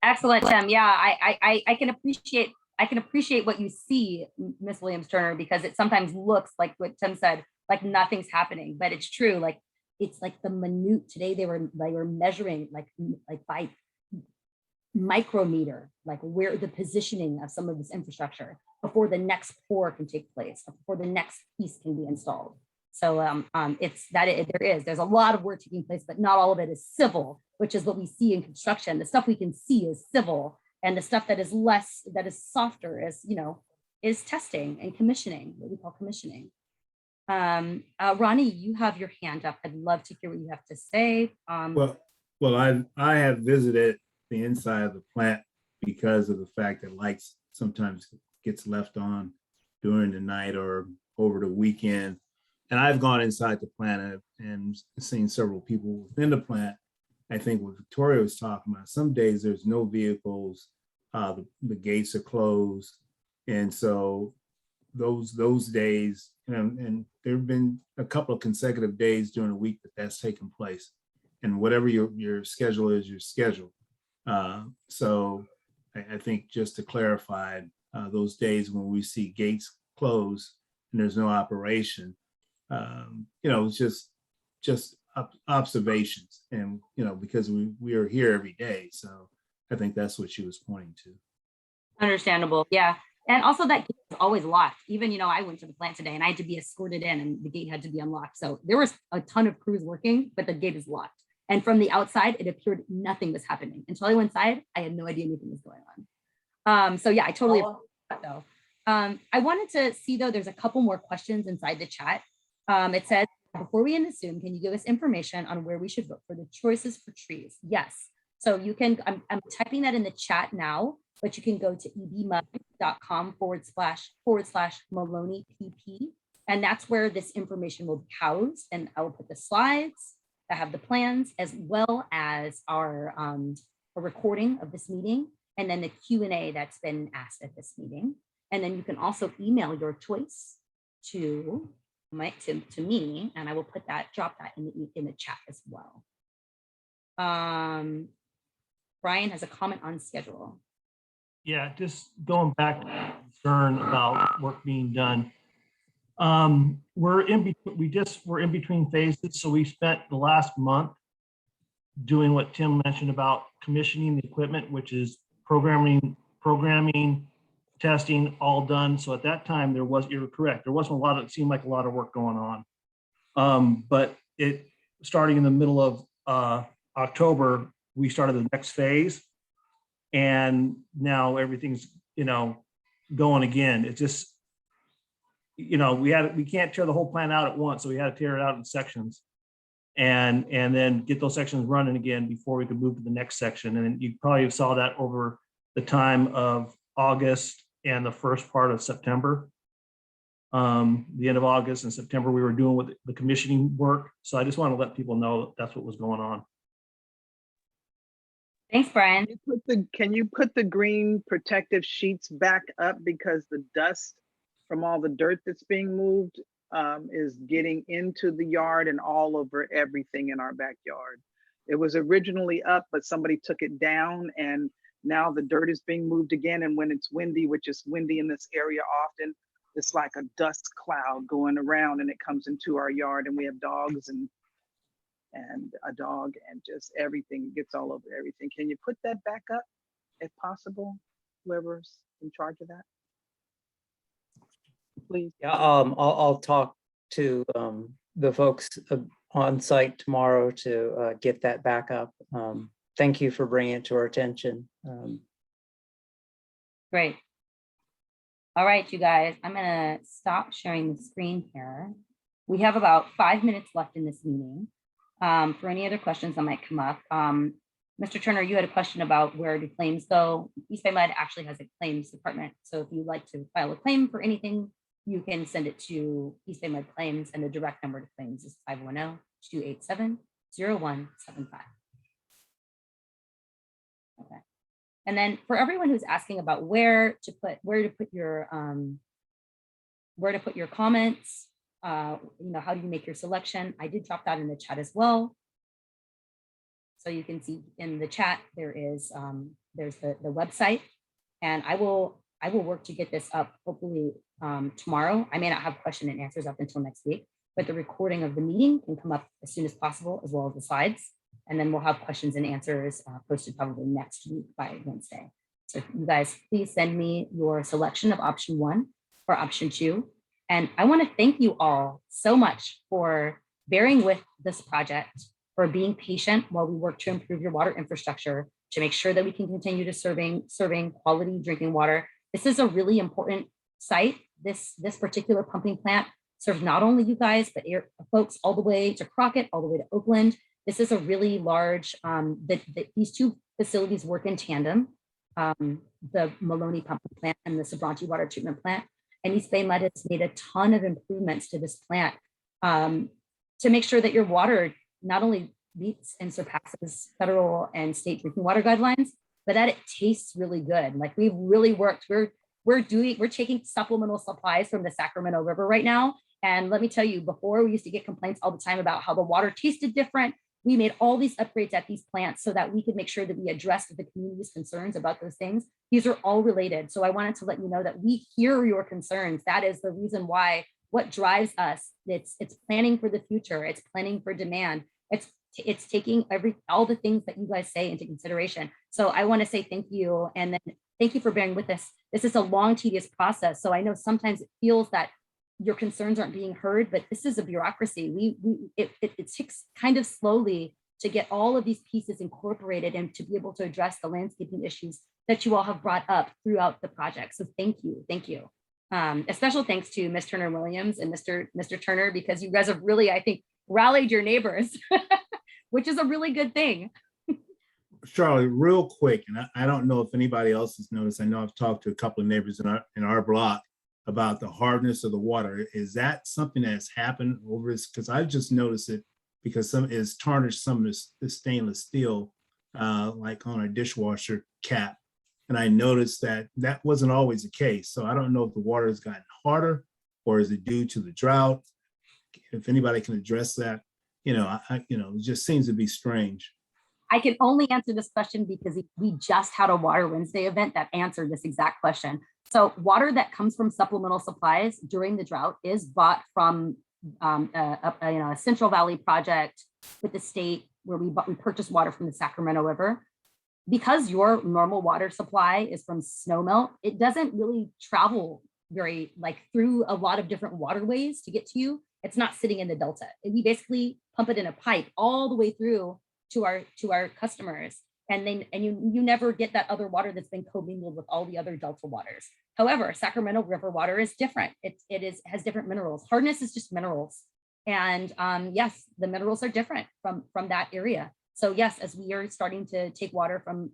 Excellent, Tim. Yeah, I can appreciate what you see, Miss Williams-Turner, because it sometimes looks like what Tim said, like nothing's happening, but it's true. Like it's like the minute. Today they were measuring like by micrometer, like where the positioning of some of this infrastructure before the next pour can take place, before the next piece can be installed. So there's a lot of work taking place, but not all of it is civil, which is what we see in construction. The stuff we can see is civil, and the stuff that is softer is testing and commissioning, what we call commissioning. Ronnie, you have your hand up. I'd love to hear what you have to say. Well, I have visited the inside of the plant because of the fact that lights sometimes gets left on during the night or over the weekend. And I've gone inside the plant and seen several people within the plant. I think what Victoria was talking about, some days there's no vehicles, the gates are closed. And so those days, and there have been a couple of consecutive days during the week that's taken place. And whatever your schedule is, your schedule. So I think just to clarify, those days when we see gates closed and there's no operation, it's just observations, and because we are here every day. So I think that's what she was pointing to. Understandable, yeah. And also that gate is always locked. Even, I went to the plant today and I had to be escorted in and the gate had to be unlocked. So there was a ton of crews working, but the gate is locked. And from the outside, it appeared nothing was happening. Until I went inside, I had no idea anything was going on. So yeah, I totally agree with that though. I wanted to see though, there's a couple more questions inside the chat. It says, before we end Zoom, can you give us information on where we should look for the choices for trees? Yes. So you can, I'm typing that in the chat now, but you can go to ebmud.com/Maloney PP. And that's where this information will be housed. And I will put the slides that have the plans, as well as our a recording of this meeting, and then the Q&A that's been asked at this meeting. And then you can also email your choice to me, and I will drop that in the chat as well. Brian has a comment on schedule. Yeah, just going back to the concern about work being done. We're in between phases. So we spent the last month doing what Tim mentioned about commissioning the equipment, which is programming, testing, all done. So at that time you're correct. There wasn't it seemed like a lot of work going on. But starting in the middle of October, we started the next phase. And now everything's, going again. It's just, we can't tear the whole plant out at once. So we had to tear it out in sections and then get those sections running again before we could move to the next section. And you probably saw that over the time of August and the first part of September. The end of August and September, we were doing with the commissioning work. So I just want to let people know that's what was going on. Thanks, Brian. Can you put the green protective sheets back up, because the dust from all the dirt that's being moved is getting into the yard and all over everything in our backyard. It was originally up, but somebody took it down, and now the dirt is being moved again. And when it's windy, which is windy in this area often, it's like a dust cloud going around, and it comes into our yard, and we have dogs and a dog, and just everything gets all over everything. Can you put that back up if possible, whoever's in charge of that? Please. Yeah, I'll talk to the folks on site tomorrow to get that back up. Thank you for bringing it to our attention. Great. All right, you guys, I'm gonna stop sharing the screen here. We have about 5 minutes left in this meeting. For any other questions that might come up. Mr. Turner, you had a question about where do claims go. East Bay Med actually has a claims department. So if you'd like to file a claim for anything, you can send it to East Bay Med Claims, and the direct number to claims is 510-287-0175. Okay. And then for everyone who's asking about where to put your comments, how do you make your selection? I did drop that in the chat as well. So you can see in the chat, there's the website, and I will work to get this up hopefully tomorrow. I may not have question and answers up until next week, but the recording of the meeting can come up as soon as possible, as well as the slides. And then we'll have questions and answers posted probably next week by Wednesday. So you guys, please send me your selection of option 1 or option 2. And I want to thank you all so much for bearing with this project, for being patient while we work to improve your water infrastructure, to make sure that we can continue to serving quality drinking water. This is a really important site. This particular pumping plant serves not only you guys, but folks all the way to Crockett, all the way to Oakland. This is a really large, these two facilities work in tandem, the Maloney Pumping Plant and the Sabranti Water Treatment Plant. And East Bay Med has made a ton of improvements to this plant to make sure that your water not only meets and surpasses federal and state drinking water guidelines, but that it tastes really good. Like we've really worked, we're taking supplemental supplies from the Sacramento River right now. And let me tell you, before we used to get complaints all the time about how the water tasted different. We made all these upgrades at these plants so that we could make sure that we addressed the community's concerns about those things. These are all related. So I wanted to let you know that we hear your concerns. That is the reason why, what drives us. It's planning for the future. It's planning for demand. It's taking all the things that you guys say into consideration. So I want to say thank you. And then thank you for bearing with us. This is a long, tedious process. So I know sometimes it feels that your concerns aren't being heard, but this is a bureaucracy. It takes kind of slowly to get all of these pieces incorporated and to be able to address the landscaping issues that you all have brought up throughout the project. So thank you. A special thanks to Ms. Turner Williams and Mr. Turner, because you guys have really, I think, rallied your neighbors, which is a really good thing. Charlie, real quick, and I don't know if anybody else has noticed. I know I've talked to a couple of neighbors in our block about the hardness of the water. Is that something that's happened over this? Because I just noticed it because it's tarnished some of the stainless steel, like on a dishwasher cap. And I noticed that wasn't always the case. So I don't know if the water has gotten harder or is it due to the drought? If anybody can address that, it just seems to be strange. I can only answer this question because we just had a Water Wednesday event that answered this exact question. So water that comes from supplemental supplies during the drought is bought from a Central Valley project with the state where we purchase water from the Sacramento River. Because your normal water supply is from snowmelt, it doesn't really travel through a lot of different waterways to get to you. It's not sitting in the Delta. And we basically pump it in a pipe all the way through to our customers. And you never get that other water that's been commingled with all the other Delta waters. However, Sacramento River water is different. It has different minerals. Hardness is just minerals. And yes, the minerals are different from that area. So yes, as we are starting to take water from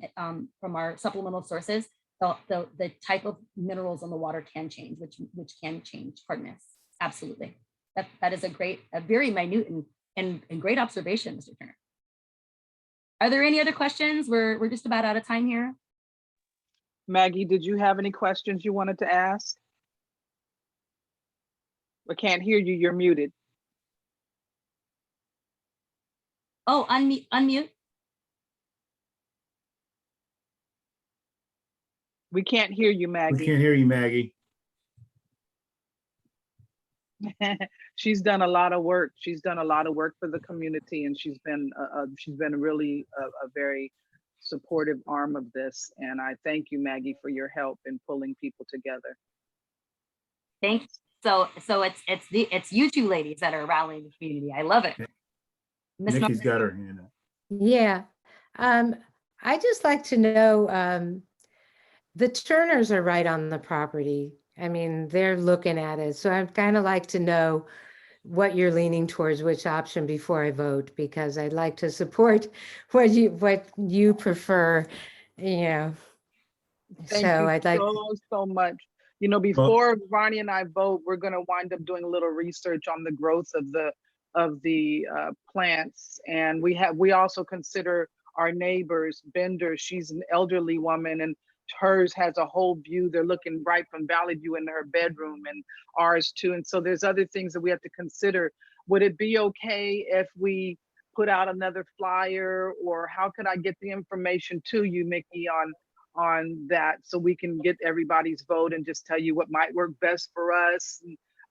our supplemental sources, the type of minerals in the water can change, which can change hardness. Absolutely. That is a very minute and great observation, Mr. Turner. Are there any other questions? We're just about out of time here. Maggie, did you have any questions you wanted to ask? I can't hear you. You're muted. Oh, unmute. We can't hear you, Maggie. We can't hear you, Maggie. She's done a lot of work. She's done a lot of work for the community, and she's been really a very supportive arm of this. And I thank you, Maggie, for your help in pulling people together. Thanks. So it's you two ladies that are rallying the community. I love it. Ms. Nikki's Miller? got her hand up. Yeah, I just like to know, the Turners are right on the property. I mean, they're looking at it. So I'd kind of like to know what you're leaning towards, which option before I vote, because I'd like to support what you prefer, you know. Thank So you I'd like, so much. You know, before Ronnie and I vote, we're gonna wind up doing a little research on the growth of the plants. And we also consider our neighbors, Bender, she's an elderly woman and hers has a whole view. They're looking right from Valley View in her bedroom and ours too. And so there's other things that we have to consider. Would it be okay if we put out another flyer, or how could I get the information to you, Mickey, on that, so we can get everybody's vote and just tell you what might work best for us?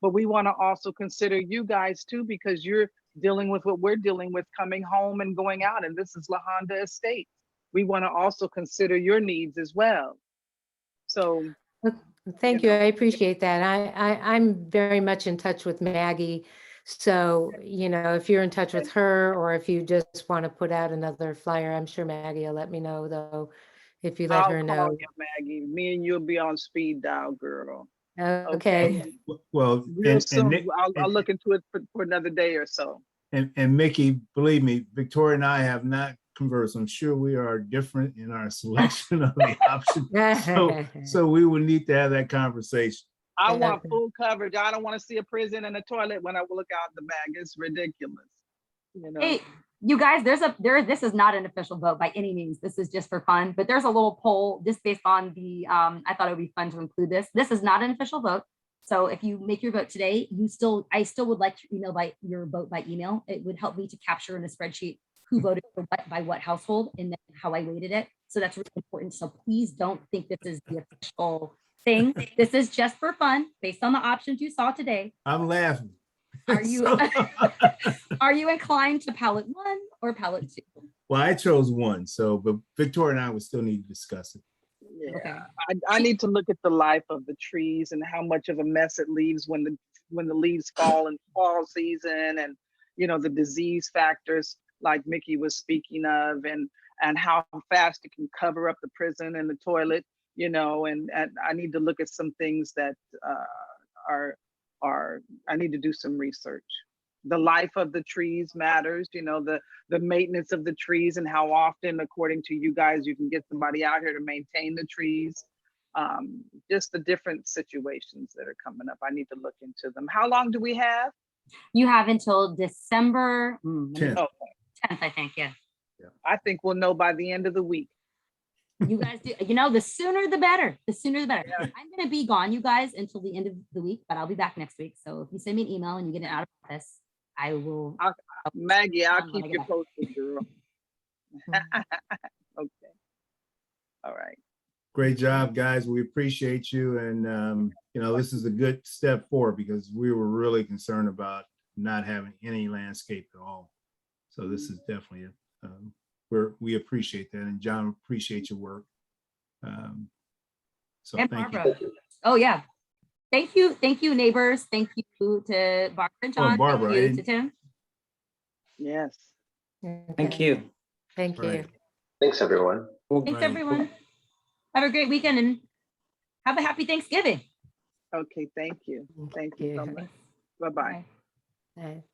But we want to also consider you guys too, because you're dealing with what we're dealing with, coming home and going out, and this is La Honda Estate. We want to also consider your needs as well. So thank you. I appreciate that. I'm very much in touch with Maggie. So, if you're in touch with her, or if you just want to put out another flyer, I'm sure Maggie will let me know, though, if you let I'll her call know. you, Maggie. Me and you'll be on speed dial, girl. Okay. Well, Real and soon. Nick, I'll look into it for another day or so. and Mickey, believe me, Victoria and I have not conversed. I'm sure we are different in our selection of the option. So we will need to have that conversation. I want full coverage. I don't want to see a prison and a toilet when I look out the bag. It's ridiculous. Hey, you guys, this is not an official vote by any means. This is just for fun, but there's a little poll just based on the, I thought it would be fun to include this. This is not an official vote. So if you make your vote today, I still would like your vote by email. It would help me to capture in a spreadsheet who voted for what by what household and then how I weighted it. So that's really important. So please don't think this is the official thing. This is just for fun based on the options you saw today. I'm laughing. Are you are you inclined to palette 1 or palette 2? Well, I chose 1, but Victoria and I would still need to discuss it. Yeah, Okay. I need to look at the life of the trees and how much of a mess it leaves when the leaves fall in fall season, and the disease factors like Mickey was speaking of, and how fast it can cover up the prison and the toilet, and I need to look at some things that I need to do some research. The life of the trees matters, the maintenance of the trees, and how often, according to you guys, you can get somebody out here to maintain the trees. Just the different situations that are coming up. I need to look into them. How long do we have? You have until December 10th. 10th, I think. Yeah. I think we'll know by the end of the week. You guys do, the sooner the better. The sooner the better. Yeah. I'm going to be gone, you guys, until the end of the week, but I'll be back next week. So if you send me an email and you get it out of office, I will. Maggie, I'll keep you posted, girl. Okay. All right. Great job, guys. We appreciate you. And, this is a good step forward, because we were really concerned about not having any landscape at all. So this is definitely we appreciate that. And John, appreciate your work. So And thank Barbara. you. Oh, yeah. Thank you, neighbors. Thank you to Barbara and John. Barbara, Thank you to Tim. Yes. Thank you. Thank you. Right. Thanks, everyone. Thanks, Right. everyone. Have a great weekend and have a happy Thanksgiving. Okay. Thank you. Thank you so much. Bye-bye. Bye. Bye.